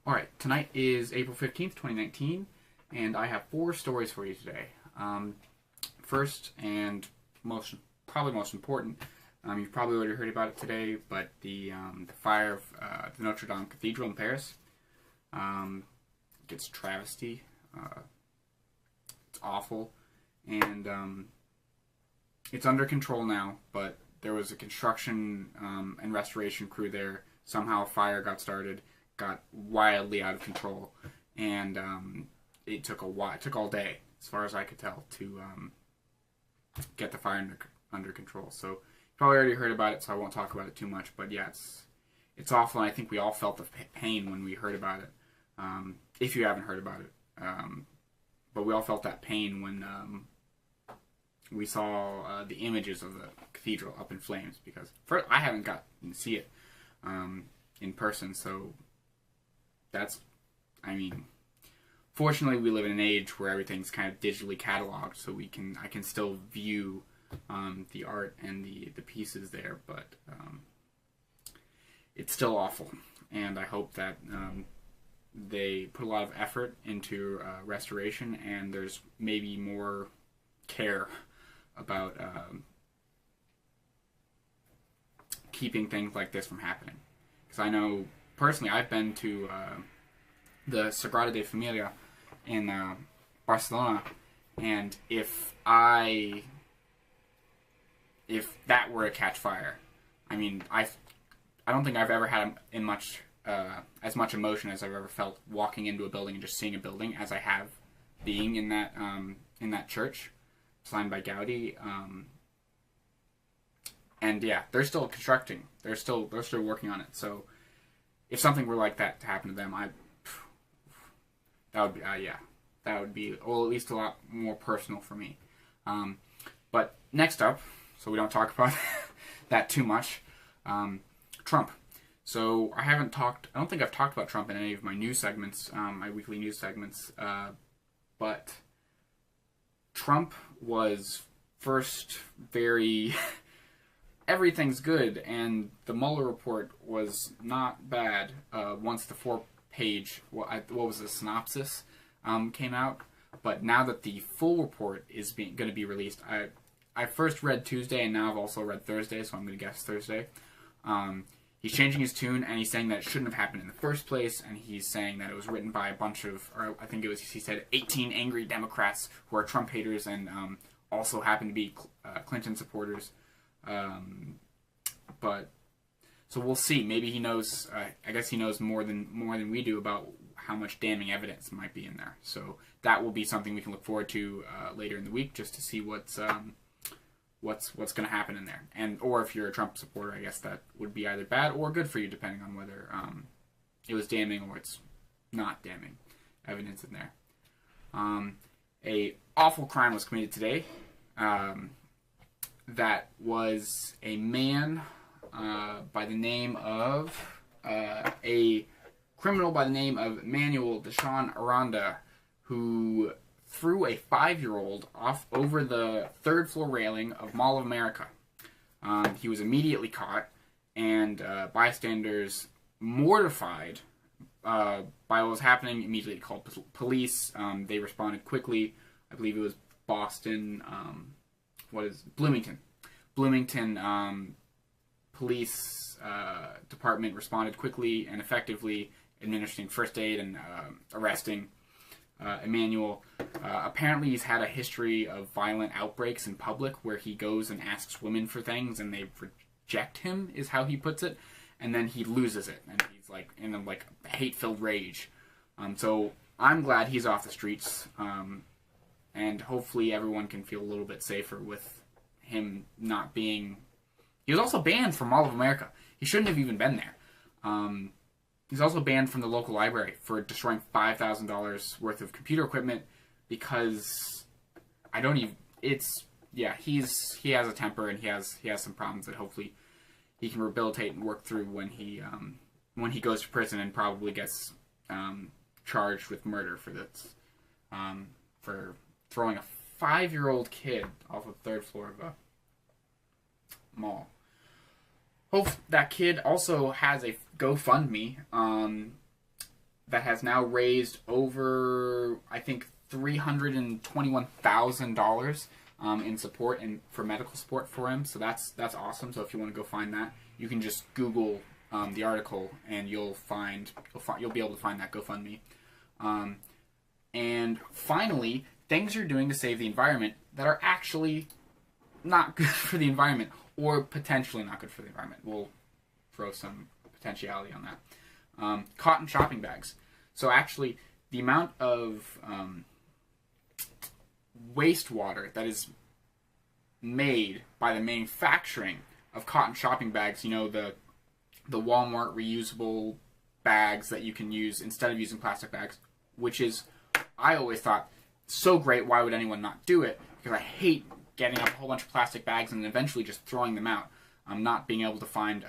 Alright, tonight is April 15th, 2019, and I have four stories for you today. First, and probably most important, you've probably already heard about it today, but the fire of the Notre Dame Cathedral in Paris gets travesty. It's awful, and it's under control now, but there was a construction and restoration crew there. Somehow a fire got started, got wildly out of control, and it took all day, as far as I could tell, to get the fire under control. So you probably already heard about it, so I won't talk about it too much. But yeah, it's awful, and I think we all felt the pain when we heard about it. If you haven't heard about it, but we all felt that pain when we saw the images of the cathedral up in flames. Because first, I haven't gotten to see it in person, so fortunately we live in an age where everything's kind of digitally cataloged, so I can still view the art and the pieces there, but it's still awful, and I hope that they put a lot of effort into restoration, and there's maybe more care about keeping things like this from happening. Because I know, personally, I've been to the Sagrada de Familia in Barcelona, and if that were to catch fire, I don't think I've ever had as much emotion as I've ever felt walking into a building and just seeing a building as I have being in that church, designed by Gaudi. And yeah, they're still constructing. They're still working on it. So if something were like that to happen to them, that would be well, at least a lot more personal for me. But next up, so we don't talk about that too much, Trump. So I don't think I've talked about Trump in any of my news segments, my weekly news segments, but Trump was first very everything's good, and the Mueller report was not bad once the 4-page, what was the synopsis, came out. But now that the full report is going to be released, I first read Tuesday, and now I've also read Thursday, so I'm going to guess Thursday. He's changing his tune, and he's saying that it shouldn't have happened in the first place, and he's saying that it was written by a bunch of, or I think he said 18 angry Democrats who are Trump haters and also happen to be Clinton supporters. But so we'll see. Maybe he knows. I guess he knows more than we do about how much damning evidence might be in there. So that will be something we can look forward to later in the week, just to see what's going to happen in there. Or if you're a Trump supporter, I guess that would be either bad or good for you, depending on whether it was damning or it's not damning evidence in there. A awful crime was committed today. That was a man by the name of a criminal by the name of Manuel Deshawn Aranda, who threw a 5-year-old off over the third-floor railing of Mall of America. He was immediately caught, and bystanders, mortified by what was happening, immediately called police. They responded quickly. I believe it was Bloomington police department responded quickly and effectively, administering first aid and arresting Emmanuel. Apparently he's had a history of violent outbreaks in public where he goes and asks women for things and they reject him, is how he puts it, and then he loses it and he's like in a hate-filled rage. So I'm glad he's off the streets, and hopefully everyone can feel a little bit safer with him not being... He was also banned from Mall of America. He shouldn't have even been there. He's also banned from the local library for destroying $5,000 worth of computer equipment because he has a temper and he has some problems that hopefully he can rehabilitate and work through when he goes to prison and probably gets charged with murder for this, for throwing a 5-year-old kid off the third floor of a mall. Hope that kid also has a GoFundMe that has now raised over, I think, $321,000 in support and for medical support for him. So that's awesome. So if you want to go find that, you can just Google the article and you'll be able to find that GoFundMe. And finally, things you're doing to save the environment that are actually not good for the environment, or potentially not good for the environment. We'll throw some potentiality on that. Cotton shopping bags. So actually, the amount of wastewater that is made by the manufacturing of cotton shopping bags, you know, the Walmart reusable bags that you can use instead of using plastic bags, which is, I always thought, so great, why would anyone not do it? Because I hate getting up a whole bunch of plastic bags and eventually just throwing them out. Not being able to find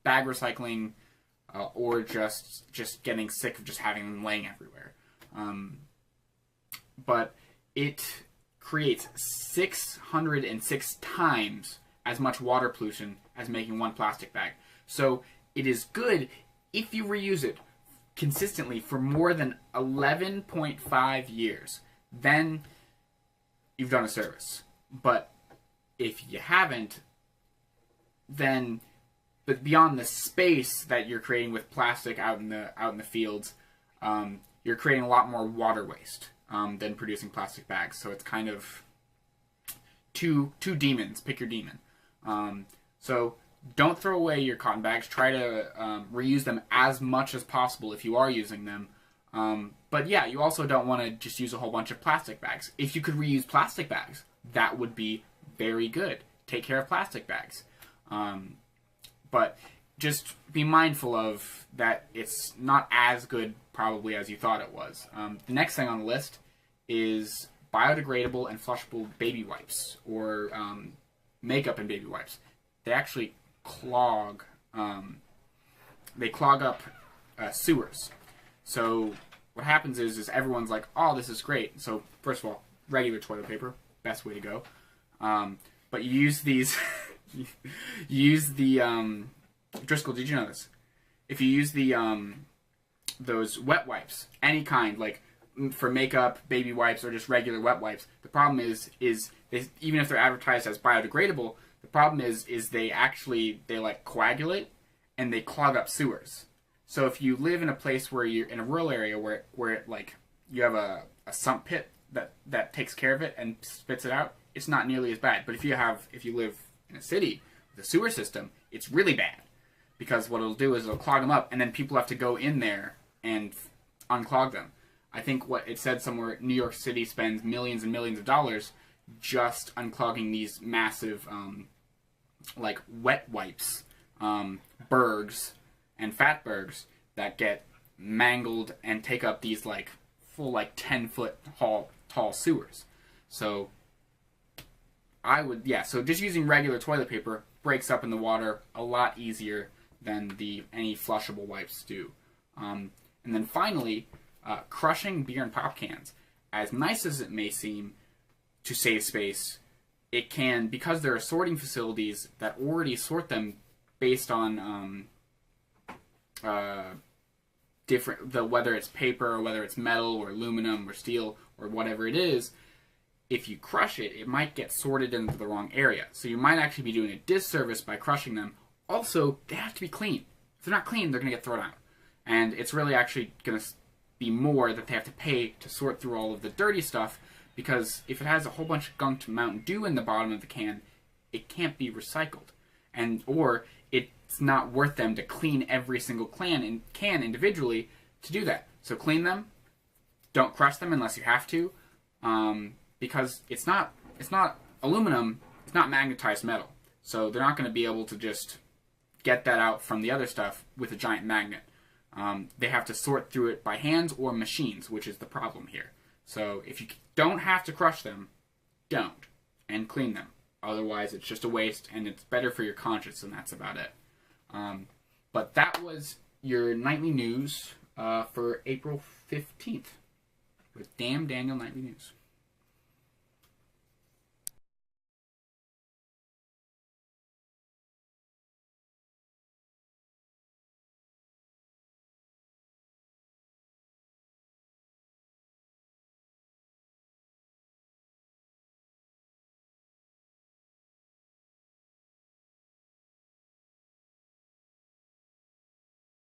bag recycling, or just getting sick of just having them laying everywhere. But it creates 606 times as much water pollution as making one plastic bag. So it is good if you reuse it consistently for more than 11.5 years. Then you've done a service. But if you haven't, then, but beyond the space that you're creating with plastic out in the fields, you're creating a lot more water waste than producing plastic bags. So it's kind of two demons. Pick your demon. So don't throw away your cotton bags. Try to reuse them as much as possible if you are using them. But yeah, you also don't want to just use a whole bunch of plastic bags. If you could reuse plastic bags, that would be very good. Take care of plastic bags. But just be mindful of that it's not as good probably as you thought it was. The next thing on the list is biodegradable and flushable baby wipes, or makeup and baby wipes. They actually clog up sewers. So what happens is everyone's like, oh, this is great. So first of all, regular toilet paper, best way to go. But you use these, Driscoll, did you know this? If you use those wet wipes, any kind, like for makeup, baby wipes, or just regular wet wipes, the problem is they, even if they're advertised as biodegradable, the problem is they like coagulate and they clog up sewers. So if you live in a place where you're in a rural area where like you have a sump pit that takes care of it and spits it out, it's not nearly as bad. But if you live in a city with a sewer system, it's really bad, because what it'll do is it'll clog them up, and then people have to go in there and unclog them. I think what it said somewhere, New York City spends millions and millions of dollars just unclogging these massive like wet wipes, bergs and fatbergs that get mangled and take up these like full 10-foot tall sewers. So so just using regular toilet paper breaks up in the water a lot easier than any flushable wipes do. And then finally, crushing beer and pop cans. As nice as it may seem to save space, it can, because there are sorting facilities that already sort them based on whether it's paper or whether it's metal or aluminum or steel or whatever it is. If you crush it, it might get sorted into the wrong area. So you might actually be doing a disservice by crushing them. Also, they have to be clean. If they're not clean, they're going to get thrown out. And it's really actually going to be more that they have to pay to sort through all of the dirty stuff, because if it has a whole bunch of gunked Mountain Dew in the bottom of the can, it can't be recycled. Or it's not worth them to clean every single can individually to do that. So clean them. Don't crush them unless you have to. Because it's not aluminum, it's not magnetized metal. So they're not going to be able to just get that out from the other stuff with a giant magnet. They have to sort through it by hands or machines, which is the problem here. So if you don't have to crush them, don't. And clean them. Otherwise, it's just a waste, and it's better for your conscience, and that's about it. But that was your nightly news for April 15th with Damn Daniel Nightly News.